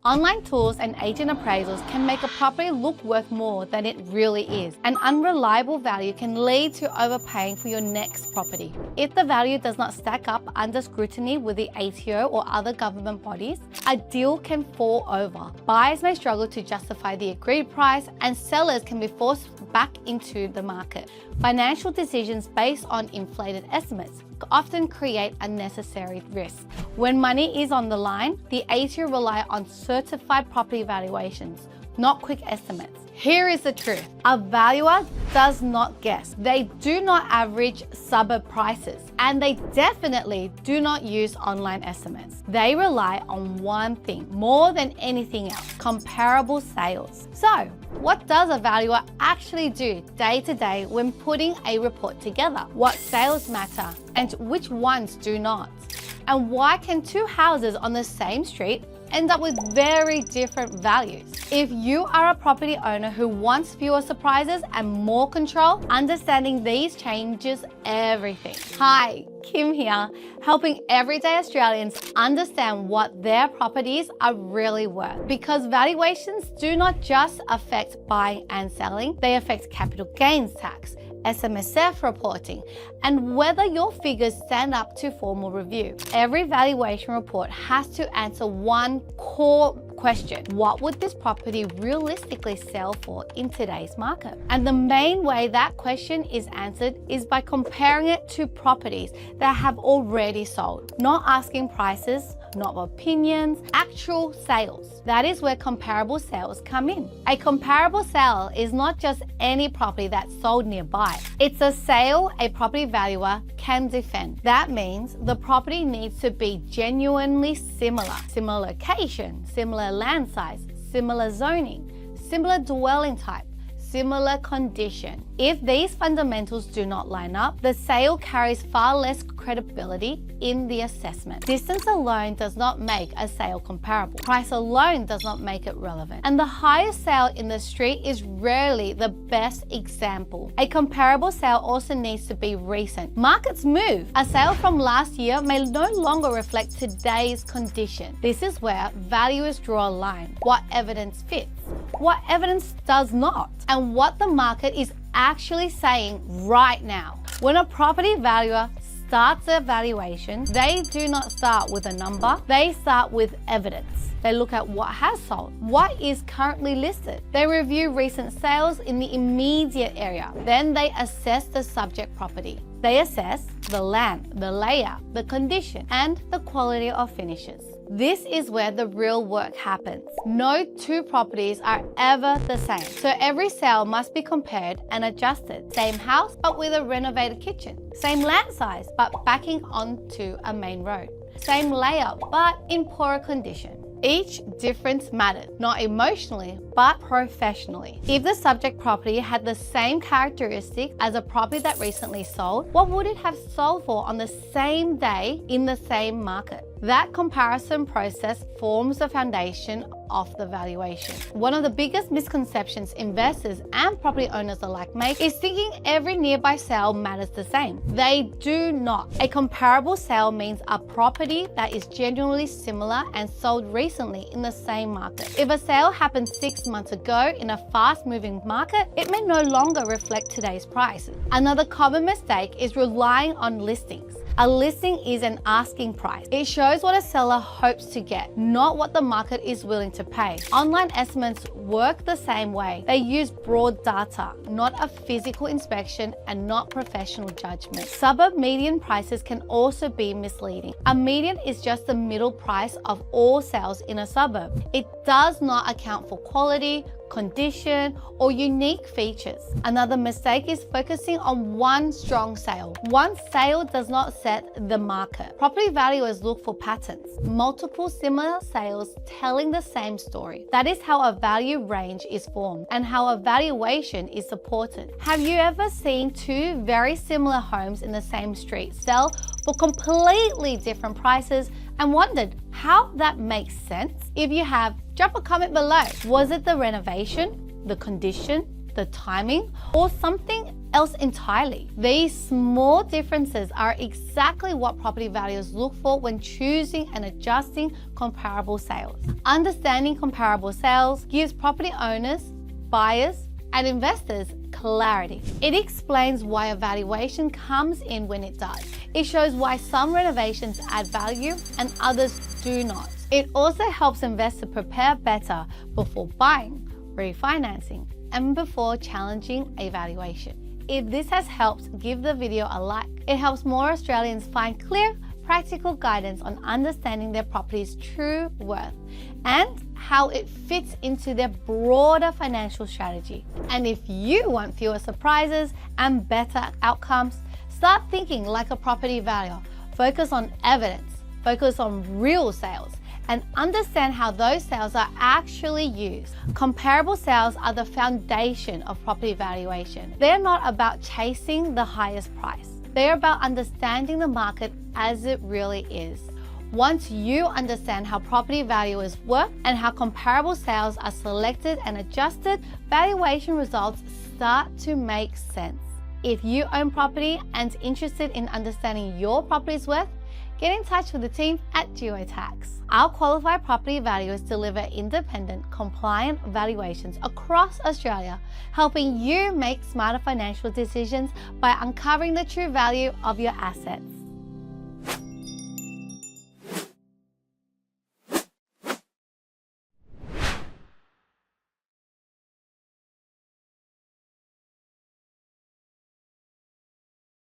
Online tools and agent appraisals can make a property look worth more than it really is. An unreliable value can lead to overpaying for your next property. If the value does not stack up under scrutiny with the ATO or other government bodies, a deal can fall over. Buyers may struggle to justify the agreed price, and sellers can be forced back into the market. Financial decisions based on inflated estimates often create unnecessary risk. When money is on the line, the ATO rely on certified property valuations, not quick estimates. Here is the truth. A valuer does not guess. They do not average suburb prices, and they definitely do not use online estimates. They rely on one thing more than anything else: comparable sales. So, what does a valuer actually do day to day when putting a report together? What sales matter and which ones do not? And why can two houses on the same street end up with very different values? If you are a property owner who wants fewer surprises and more control, understanding these changes everything. Hi, Kim here, helping everyday Australians understand what their properties are really worth. Because valuations do not just affect buying and selling, they affect capital gains tax, SMSF reporting, and whether your figures stand up to formal review. Every valuation report has to answer one core question: what would this property realistically sell for in today's market? And the main way that question is answered is by comparing it to properties that have already sold. Not asking prices, not opinions, actual sales. That is where comparable sales come in. A comparable sale is not just any property that's sold nearby. It's a sale a property valuer can defend. That means the property needs to be genuinely similar. Similar location, similar land size, similar zoning, similar dwelling type, similar condition. If these fundamentals do not line up, the sale carries far less credibility in the assessment. Distance alone does not make a sale comparable. Price alone does not make it relevant. And the highest sale in the street is rarely the best example. A comparable sale also needs to be recent. Markets move. A sale from last year may no longer reflect today's condition. This is where valuers draw a line. What evidence fits? What evidence does not? And what the market is actually saying right now. When a property valuer starts a valuation, they do not start with a number, they start with evidence. They look at what has sold, what is currently listed. They review recent sales in the immediate area. Then they assess the subject property. They assess the land, the layout, the condition, and the quality of finishes. This is where the real work happens. No two properties are ever the same, so every sale must be compared and adjusted. Same house, but with a renovated kitchen. Same land size, but backing onto a main road. Same layout, but in poorer condition. Each difference matters, not emotionally, but professionally. If the subject property had the same characteristics as a property that recently sold, what would it have sold for on the same day in the same market? That comparison process forms the foundation of the valuation. One of the biggest misconceptions investors and property owners alike make is thinking every nearby sale matters the same. They do not. A comparable sale means a property that is genuinely similar and sold recently in the same market. If a sale happened 6 months ago in a fast-moving market, it may no longer reflect today's price. Another common mistake is relying on listings. A listing is an asking price. It shows what a seller hopes to get, not what the market is willing to pay. Online estimates work the same way. They use broad data, not a physical inspection and not professional judgment. Suburb median prices can also be misleading. A median is just the middle price of all sales in a suburb. It does not account for quality, condition, or unique features. Another mistake is focusing on one strong sale. One sale does not set the market. Property valuers look for patterns, multiple similar sales telling the same story. That is how a value range is formed and how a valuation is supported. Have you ever seen two very similar homes in the same street sell for completely different prices and wondered how that makes sense? If you have, drop a comment below. Was it the renovation, the condition, the timing, or something else entirely. These small differences are exactly what property valuers look for when choosing and adjusting comparable sales. Understanding comparable sales gives property owners, buyers, and investors clarity. It explains why a valuation comes in when it does. It shows why some renovations add value and others do not. It also helps investors prepare better before buying, refinancing, and before challenging a valuation. If this has helped, give the video a like. It helps more Australians find clear, practical guidance on understanding their property's true worth and how it fits into their broader financial strategy. And if you want fewer surprises and better outcomes, start thinking like a property valuer. Focus on evidence, focus on real sales, and understand how those sales are actually used. Comparable sales are the foundation of property valuation. They're not about chasing the highest price. They're about understanding the market as it really is. Once you understand how property valuers work and how comparable sales are selected and adjusted, valuation results start to make sense. If you own property and interested in understanding your property's worth, get in touch with the team at Tax. Our qualified property valuers deliver independent, compliant valuations across Australia, helping you make smarter financial decisions by uncovering the true value of your assets.